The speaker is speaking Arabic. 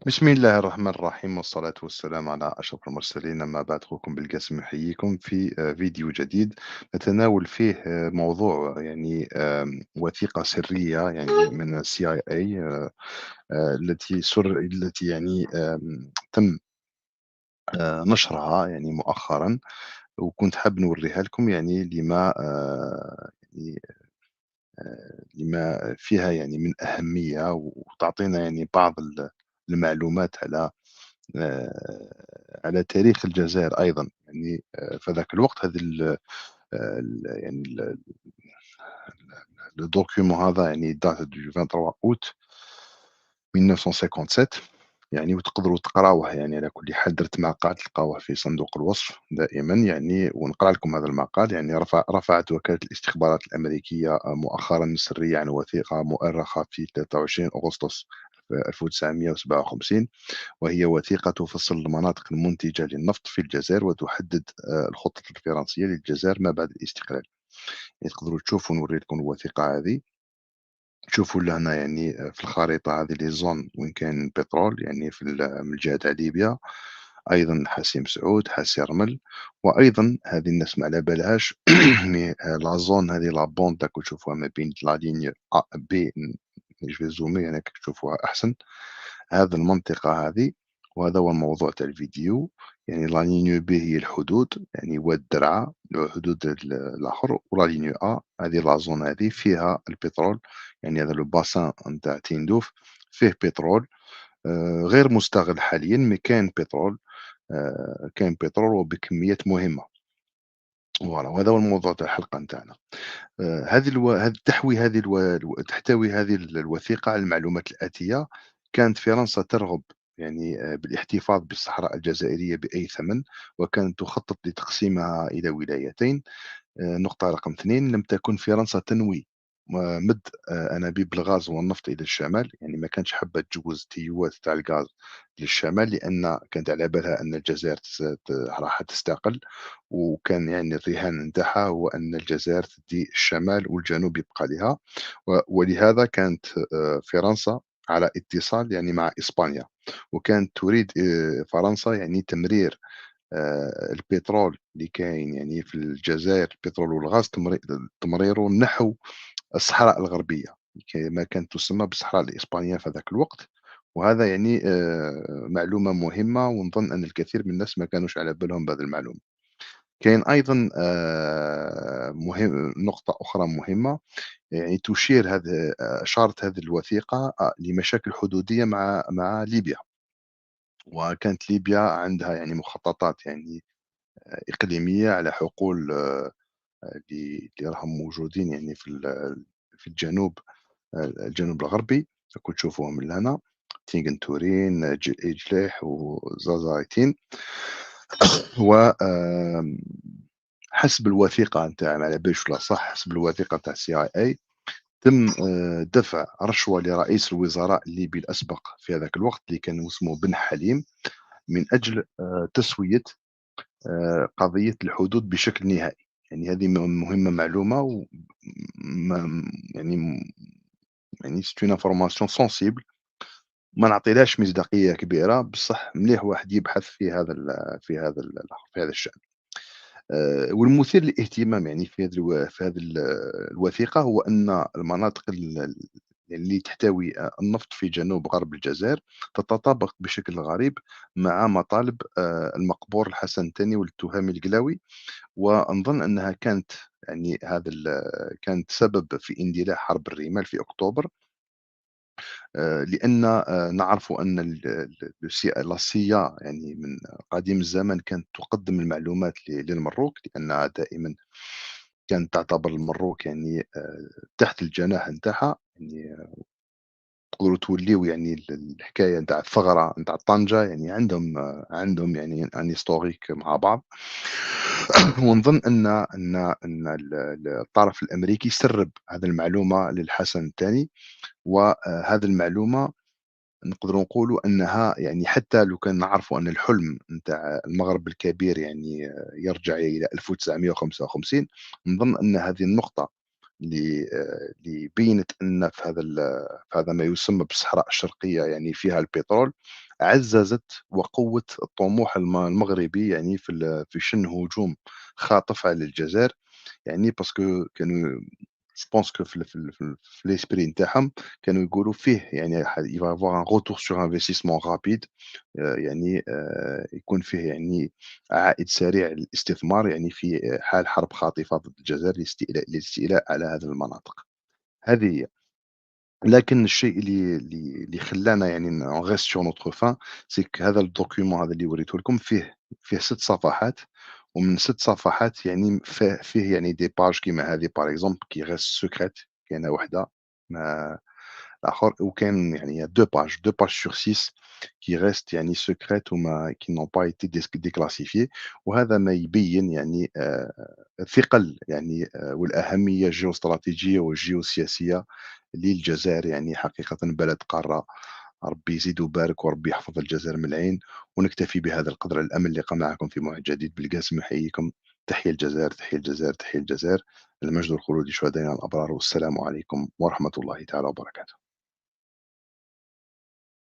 بسم الله الرحمن الرحيم والصلاة والسلام على أشرف المرسلين. أما بعد، أخوكم بالقاسم يحييكم في فيديو جديد نتناول فيه موضوع وثيقة سرية من CIA، التي تم نشرها مؤخرا، وكنت حاب نوريها لكم لما فيها من أهمية، وتعطينا بعض المعلومات على تاريخ الجزائر أيضًا. فذاك الوقت هذه ال ال يعني ال le document هذا date du 23 août 1957. وتقدروا تقراوه، على كل حال درت مقال تلقاوه في صندوق الوصف دائمًا، ونقرا لكم هذا المقال. رفعت وكالة الاستخبارات الأمريكية مؤخرًا سرية عن وثيقة مؤرخة في 23 أغسطس 1957، وهي وثيقة تفصل المناطق المنتجة للنفط في الجزائر، وتحدد الخطة الفرنسية للجزائر ما بعد الاستقلال. تقدروا تشوفوا، نوري لكم الوثيقة هذه. تشوفوا لهنا في الخريطة هذه لي زون وين كاين البترول، من الجهة تاع ليبيا، أيضًا حسيم سعود، حسي رمل، وأيضًا هذه الناس ما على بالهاش لا زون هذه لا بوند راكم تشوفوها ما بين لا لينيا A B. جو في زومي هنا كي تشوفوها أحسن. هذا المنطقة هذه، وهذا هو الموضوع تاع الفيديو. لا ligne B هي الحدود، واد درعا الحدود الآخر، ولا ligne A هذه لا زون هذه فيها البترول. هذا لو باسان نتاع تيندوف فيه بترول غير مستغل حاليًا، مي كاين بترول وبكميات مهمة. فوالا، وهذا هو الموضوع تاع الحلقة نتاعنا. هذه تحتوي هذه الوثيقة على المعلومات الآتية: كانت فرنسا ترغب بالاحتفاظ بالصحراء الجزائرية بأي ثمن، وكانت تخطط لتقسيمها إلى ولايتين. نقطة رقم 2: لم تكن فرنسا تنوي مَدّ أنابيب الغاز والنفط إلى الشمال، ما كانتش حابة تجوّز تيوات تاع الغاز للشمال، لأن كانت على بالها أن الجزائر راح تستقل، وكان الرهان نتاعها هو أن الجزائر تدّي الشمال والجنوب يبقى لها. ولهذا كانت فرنسا على اتصال مع إسبانيا، وكانت تريد فرنسا تمرير البترول اللي كاين في الجزائر، البترول والغاز، تمريره نحو الصحراء الغربية، ما كانت تسمى بالصحراء الإسبانية في ذاك الوقت. وهذا معلومة مهمة، ونظن أن الكثير من الناس ما كانوش على بالهم بهذه المعلومة. كاين أيضًا نقطة أخرى مهمة، تشير أشارت هذه الوثيقة لمشاكل حدودية مع ليبيا. وكانت ليبيا عندها مخططات إقليمية على حقول اللي راهم موجودين في الجنوب، الجنوب الغربي. راكم تشوفوهم من هنا: تينغن، إجليح وزازايتين. و حسب الوثيقة نتاع، ما على باليش ولا صح، حسب الوثيقة نتاع CIA تم دفع رشوة لرئيس الوزراء الليبي الأسبق في هذاك الوقت، اللي كان اسمه بن حليم، من أجل تسوية قضية الحدود بشكل نهائي. هذه مهمة معلومة، و ما يعني c'est une information sensible، ما نعطيلهاش مصداقية كبيرة، بصح مليح واحد يبحث في هذا الشأن. والمثير للاهتمام في هذه الوثيقة هو أن المناطق اللي تحتوي النفط في جنوب غرب الجزائر تتطابق بشكل غريب مع مطالب المقبور الحسن الثاني والتهامي القلاوي. ونظن أنها كانت كانت سبب في اندلاع حرب الرمال في أكتوبر. لأن نعرف أن لا CIA من قديم الزمن كانت تقدم المعلومات للمروك، لأنها دائمًا كانت تعتبر المروك تحت الجناح نتاعها. تقدروا توليو الحكاية نتاع الثغرة نتاع طنجة، عندهم un historique مع بعض. ونظن أن الطرف الأمريكي سرّب هذه المعلومة للحسن الثاني. وهذه المعلومة نقدروا نقولوا أنها حتى لو كان نعرفوا أن الحلم نتاع المغرب الكبير يرجع إلى 1955، نظن أن هذه النقطة اللي بيّنت أن في هذا ما يسمى بالصحراء الشرقية يعني فيها البترول، عزّزت وقوّت الطموح المغربي يعني في شن هجوم خاطف على الجزائر، يعني باسكو كانوا je pense que في الesprit نتاعهم كانوا يقولوا فيه يعني il va y avoir un retour sur investissement rapide يعني يكون فيه يعني عائد سريع للاستثمار يعني في حال حرب خاطفة ضد الجزائر للاستيلاء على هذه المناطق. هذه هي. لكن الشيء اللي خلّانا يعني on reste sur notre faim c'est que هذا الdocument هذا اللي وريته لكم فيه 6 صفحات، ومن 6 صفحات يعني فيه يعني des pages كيما هذه par exemple qui reste secrète كاينة وحدة ما الآخر وكان يعني deux pages sur 6 qui restent يعني secrètes وما qui n'ont pas été déclassifiées وهذا ما يبيّن يعني ثقل يعني والأهمية الجيوستراتيجية والجيوسياسية للجزائر يعني حقيقةً بلد قارة، ربي يزيد ويبارك وربي يحفظ الجزائر من العين، ونكتفي بهذا القدر، على أمل اللقاء معكم في موعد جديد، بالقاسم يحييكم، تحيا الجزائر، تحيا الجزائر، تحيا الجزائر، المجد والخلود لشهدائنا الأبرار، والسلام عليكم ورحمة الله تعالى وبركاته.